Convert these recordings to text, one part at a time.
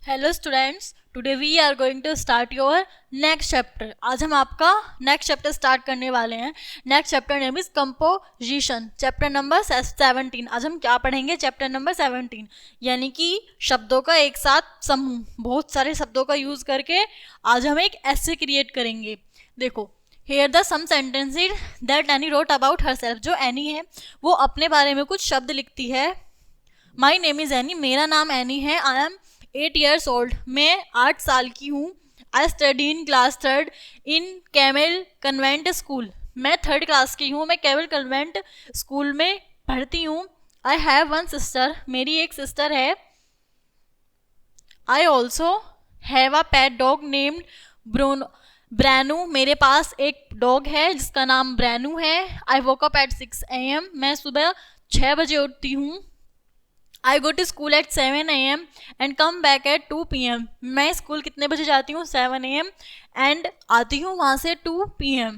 Hello students, today we are going to start your next chapter. आज हम आपका next chapter start करने वाले हैं। Next chapter name is composition, chapter number 17। आज हम क्या पढ़ेंगे? चैप्टर नंबर 17 यानी कि शब्दों का एक साथ समूह। बहुत सारे शब्दों का यूज करके आज हम एक ऐसे क्रिएट करेंगे। देखो, here the some sentences that Annie wrote about herself. जो एनी है वो अपने बारे में कुछ शब्द लिखती है। माई नेम इज एनी, मेरा नाम एनी है। आई एम 8 years old, मैं 8 साल की हूँ। I study in class 3rd in camel convent school, मैं 3rd क्लास की हूँ, मैं कैमल कन्वेंट स्कूल में पढ़ती हूँ। आई हैव वन सिस्टर, मेरी एक सिस्टर है। I also have a pet dog named Bruno, मेरे पास एक डॉग है जिसका नाम ब्रैनू है। I woke up at 6 AM, मैं सुबह 6 बजे उठती हूँ। I go to school at 7 AM and come back at 2 PM. मैं स्कूल कितने बजे जाती हूँ? 7 AM and आती हूँ वहाँ से 2 PM.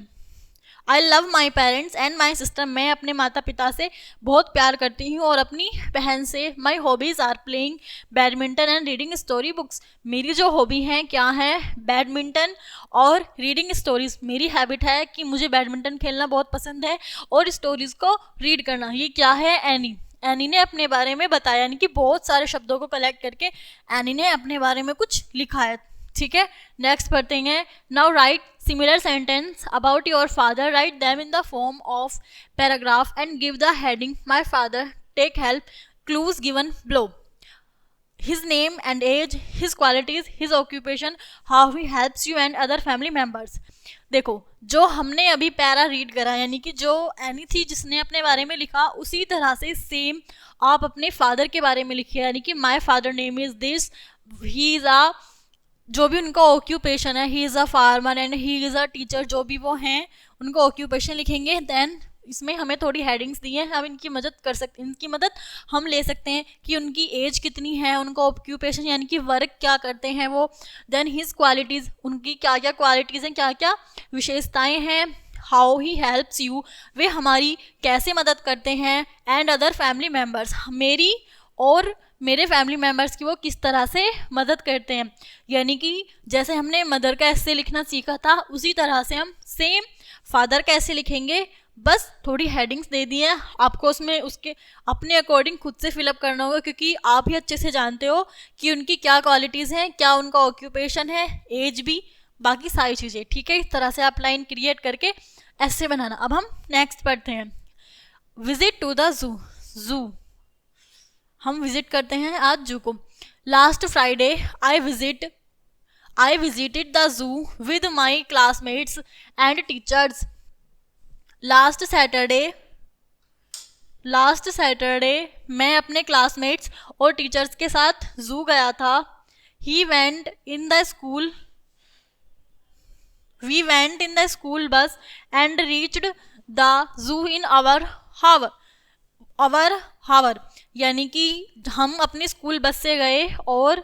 I love my parents and my sister. मैं अपने माता पिता से बहुत प्यार करती हूँ और अपनी बहन से। My hobbies are playing badminton and reading story books. मेरी जो हॉबी हैं क्या है? बैडमिंटन और रीडिंग स्टोरीज। मेरी हैबिट है कि मुझे बैडमिंटन खेलना बहुत पसंद है और स्टोरीज को रीड करना। ये क्या है? एनी। एनी ने अपने बारे में बताया, यानी कि बहुत सारे शब्दों को कलेक्ट करके एनी ने अपने बारे में कुछ लिखा है। ठीक है, नेक्स्ट पढ़ते हैं। Now write similar sentence about your father, write them in the form of paragraph and give the heading my father, take help, clues given below. His name and age, his qualities, his occupation, how he helps you and other family members. देखो, जो हमने अभी para read करा, यानी कि जो any थी जिसने अपने बारे में लिखा, उसी तरह से सेम आप अपने फादर के बारे में लिखिए। यानी कि my father name is this, he is a, जो भी उनका ऑक्यूपेशन है, he is a farmer and he is a teacher, जो भी वो हैं उनका ऑक्यूपेशन लिखेंगे। देन इसमें हमें थोड़ी हेडिंग्स दी हैं, हम इनकी मदद हम ले सकते हैं कि उनकी एज कितनी है, उनका ऑक्यूपेशन यानी कि वर्क क्या करते हैं वो। देन हिज क्वालिटीज़, उनकी क्या क्या क्वालिटीज़ हैं, क्या क्या विशेषताएं हैं। हाउ ही हेल्प्स यू, वे हमारी कैसे मदद करते हैं। एंड अदर फैमिली मेम्बर्स, मेरी और मेरे फैमिली मेम्बर्स की वो किस तरह से मदद करते हैं। यानी कि जैसे हमने मदर का ऐसे लिखना सीखा था, उसी तरह से हम सेम फादर का ऐसे लिखेंगे। बस थोड़ी हेडिंग्स दे दी हैं आपको, उसमें उसके अपने अकॉर्डिंग खुद से फिलअप करना होगा, क्योंकि आप ही अच्छे से जानते हो कि उनकी क्या क्वालिटीज़ हैं, क्या उनका ऑक्यूपेशन है, एज भी, बाकी सारी चीज़ें। ठीक है, इस तरह से आप लाइन क्रिएट करके ऐसे बनाना। अब हम नेक्स्ट पढ़ते हैं। विजिट टू द जू, जू हम विजिट करते हैं आज जू को। Last Friday I visited the zoo with my classmates and teachers. Last Saturday मैं अपने क्लासमेट्स और टीचर्स के साथ जू गया था। We went in the school bus and reached the zoo in our हावर, यानी कि हम अपनी स्कूल बस से गए और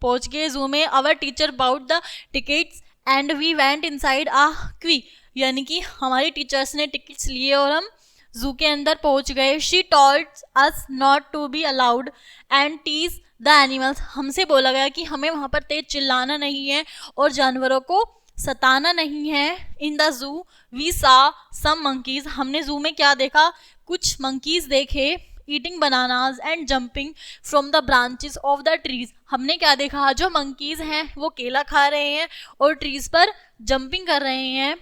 पहुंच गए जू में। Our teacher bought the tickets and we went inside a क्वी, यानी कि हमारे टीचर्स ने टिकट्स लिए और हम जू के अंदर पहुंच गए। She told us not to be allowed and tease the animals, हमसे बोला गया कि हमें वहाँ पर तेज चिल्लाना नहीं है और जानवरों को सताना नहीं है। In the zoo we saw some monkeys, हमने जू में क्या देखा? कुछ मंकीज देखे। Eating bananas and jumping from the branches of the trees, हमने क्या देखा? जो मंकीज हैं वो केला खा रहे हैं और ट्रीज पर जंपिंग कर रहे हैं।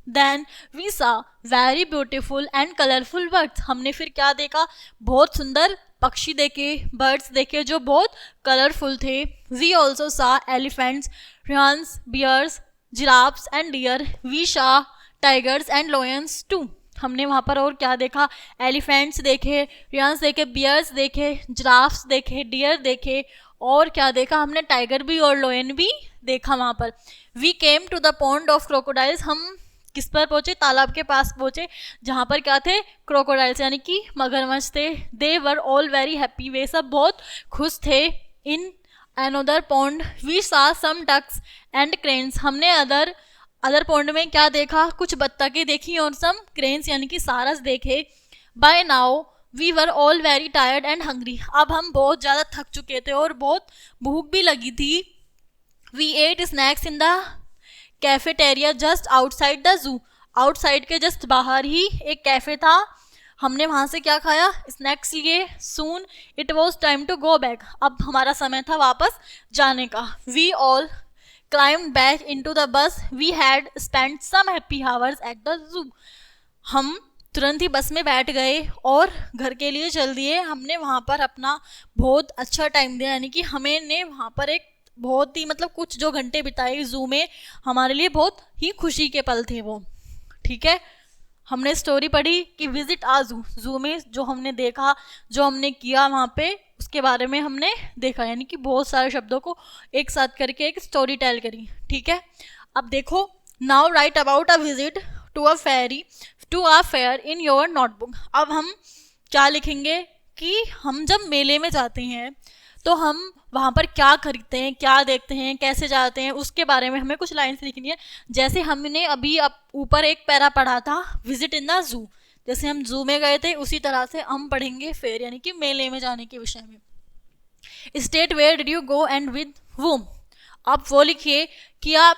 Then we saw very beautiful and colourful birds, हमने फिर क्या देखा? बहुत सुंदर पक्षी देखे, बर्ड्स देखे जो बहुत कलरफुल थे। वी ऑल्सो सा एलिफेंट्स, रॉन्स, bears, giraffes and deer. We saw tigers and lions too, हमने वहाँ पर और क्या देखा? एलिफेंट्स देखे, रॉन्स देखे, बियर्स देखे, जिराफ्स देखे, डियर देखे, और क्या देखा हमने? टाइगर भी और लायन भी देखा वहाँ पर। We came to the pond of crocodiles, हम किस पर पहुंचे? तालाब के पास पहुंचे जहाँ पर क्या थे? क्रोकोडाइल्स, यानी कि मगरमच्छ थे। They were all very happy, वे सब बहुत खुश थे। In another pond we saw some ducks and cranes, हमने अदर पॉन्ड में क्या देखा? कुछ बत्तखें देखी और सम क्रेन्स यानी कि सारस देखे। By now we were all very tired and hungry, अब हम बहुत ज़्यादा थक चुके थे और बहुत भूख भी लगी थी। We ate snacks in the cafeteria just outside the zoo, outside के जस्ट बाहर ही एक कैफ़े था, हमने वहाँ से क्या खाया, स्नैक्स लिए। Soon it was time to go back, अब हमारा समय था वापस जाने का। We all climbed back into the bus, we had spent some happy hours at the zoo, हम तुरंत ही बस में बैठ गए और घर के लिए चल दिए। हमने वहाँ पर अपना बहुत अच्छा टाइम दिया, यानी कि हमें ने वहाँ पर एक बहुत ही मतलब कुछ जो घंटे बिताए जू में, हमारे लिए बहुत ही खुशी के पल थे वो। ठीक है, हमने स्टोरी पढ़ी कि विजिट आ जू, जू में जो हमने देखा, जो हमने किया वहाँ पे, उसके बारे में हमने देखा, यानी कि बहुत सारे शब्दों को एक साथ करके एक स्टोरी टेल करी। ठीक है, अब देखो, now write about a visit to a fair in your notebook. अब हम क्या लिखेंगे कि हम जब मेले में जाते हैं तो हम वहाँ पर क्या खरीदते हैं, क्या देखते हैं, कैसे जाते हैं, उसके बारे में हमें कुछ लाइन्स लिखनी है। जैसे हमने अभी अब ऊपर एक पैरा पढ़ा था विजिट इन द जू, जैसे हम जू में गए थे उसी तरह से हम पढ़ेंगे फेयर, यानी कि मेले में जाने के विषय में। State where did you go and with whom, आप वो लिखिए कि आप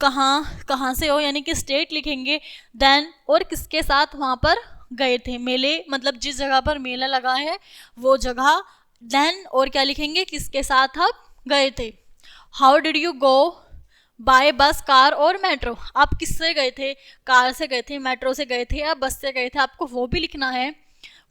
कहाँ से हो, यानी कि स्टेट लिखेंगे, देन और किसके साथ वहाँ पर गए थे, मेले मतलब जिस जगह पर मेला लगा है वो जगह, देन और क्या लिखेंगे, किसके साथ आप गए थे। How did you go by bus, car और मेट्रो, आप किससे गए थे, कार से गए थे, मेट्रो से गए थे या बस से गए थे, आपको वो भी लिखना है।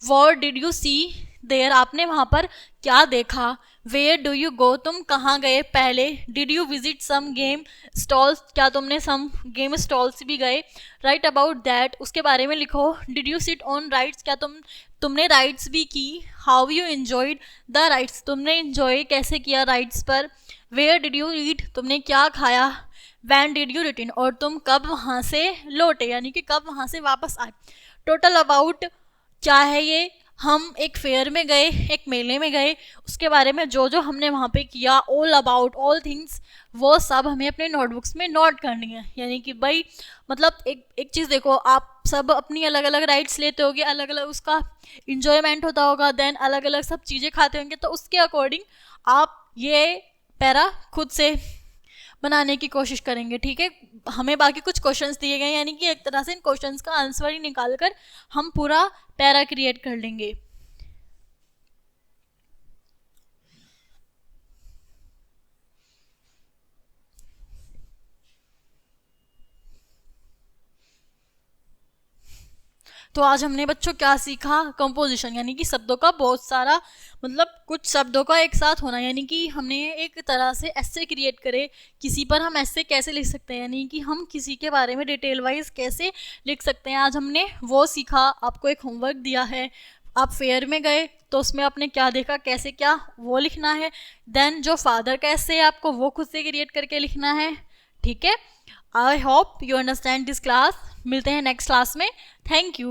What did you see there, आपने वहाँ पर क्या देखा। वेयर डू यू गो, तुम कहाँ गए पहले। Did you visit some game stalls, क्या तुमने सम गेम स्टॉल्स भी गए। राइट अबाउट दैट, उसके बारे में लिखो। Did you sit on rides, क्या तुमने राइड्स भी की। How you enjoyed the rides, तुमने एंजॉय कैसे किया राइड्स पर। वेयर डिड यू ईट, तुमने क्या खाया। वैन डिड यू रिटर्न, और तुम कब वहाँ से लौटे, यानी कि कब वहाँ से वापस आए। टोटल अबाउट क्या है ये, हम एक फेयर में गए, एक मेले में गए, उसके बारे में जो जो हमने वहाँ पे किया, ऑल अबाउट ऑल थिंग्स, वो सब हमें अपने नोटबुक्स में नोट करनी है। यानी कि भाई मतलब एक चीज़ देखो, आप सब अपनी अलग अलग राइड्स लेते होगे, अलग अलग उसका इंजॉयमेंट होता होगा, देन अलग अलग सब चीज़ें खाते होंगे, तो उसके अकॉर्डिंग आप ये पैरा खुद से बनाने की कोशिश करेंगे। ठीक है, हमें बाकी कुछ क्वेश्चंस दिए गए, यानी कि एक तरह से इन क्वेश्चंस का आंसर ही निकाल कर हम पूरा पैरा क्रिएट कर लेंगे। तो आज हमने बच्चों क्या सीखा, कंपोजिशन, यानी कि शब्दों का बहुत सारा मतलब कुछ शब्दों का एक साथ होना, यानी कि हमने एक तरह से ऐसे क्रिएट करे, किसी पर हम ऐसे कैसे लिख सकते हैं, यानी कि हम किसी के बारे में डिटेल वाइज कैसे लिख सकते हैं, आज हमने वो सीखा। आपको एक होमवर्क दिया है, आप फेयर में गए तो उसमें आपने क्या देखा, कैसे क्या, वो लिखना है। देन जो फादर कैसे है आपको वो खुद से क्रिएट करके लिखना है। ठीक है, I hope you understand this class. मिलते हैं नेक्स्ट क्लास में। Thank you.